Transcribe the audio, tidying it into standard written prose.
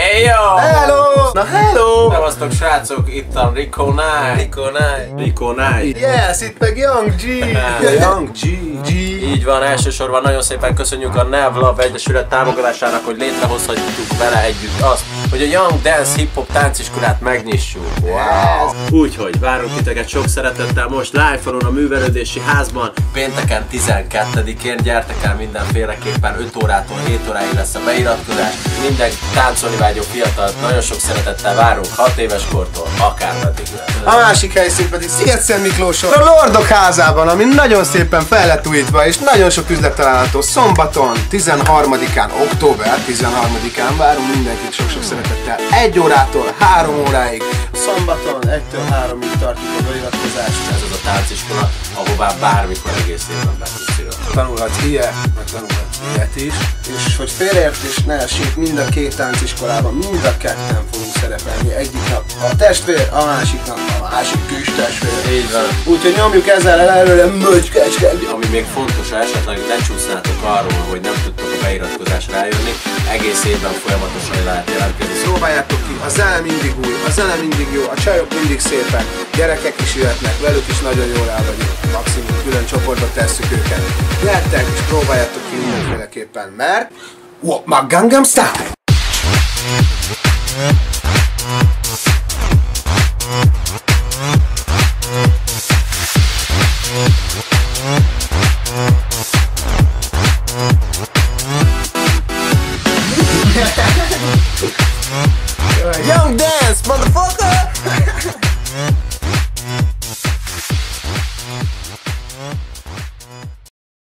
Hey yo! Hello! Na hello! Szevasztok srácok, itt a Rico Knight. Yes, itt meg Young G! Young G. Így van, elsősorban nagyon szépen köszönjük a Nevlove Egyesület támogatásának, hogy létrehozhatjuk vele együtt azt, hogy a Young Dance Hip-Hop tánciskolát megnyissuk. Wow! Úgyhogy várunk titeket sok szeretettel most live-on a Művelődési Házban. Pénteken 12-én gyertek el mindenféleképpen, 5 órától 7 óráig lesz a beiratkozás. Minden táncolni vágyó fiatalt nagyon sok szeretettel várunk, 6 éves kortól, akármeddig lehet. A másik helyszín pedig Sziget-Szent Miklóson, a Lordok házában, ami nagyon szépen fel lett újítva, és nagyon sok üzlet található szombaton, 13-án, október 13-án várunk mindenkit sok-sok szeretettel. 1 órától 3 óráig. Szombaton 1-től 3-ig tartjuk a beiratkozást. Ez az a tánciskola, ahová bármikor egész évben be tudsz iratkozni. Tanulhatsz ilyet, meg tanulhatsz ilyet is. És hogy félreértés ne essék, mind a két tánciskolában, mind a ketten fogunk szerepelni. Egyik nap a testvér, a másik nap a másik kis testvér. Így van. Úgyhogy nyomjuk ezzel előre mögykecsked. Ami még fontos, ha esetleg lecsúsznátok arról, hogy nem tudtok a beiratkozásra eljönni, egész évben folyamatosan lehet jelentkezni. Próbáljátok ki, a zene mindig új, a zene mindig jó, a csajok mindig szépek, gyerekek is jöhetnek, velük is nagyon jól el vagyunk. Maximum külön csoportba tesszük őket. Gyertek és próbáljátok ki mindenféleképpen, mert Walk my Gangnam Style!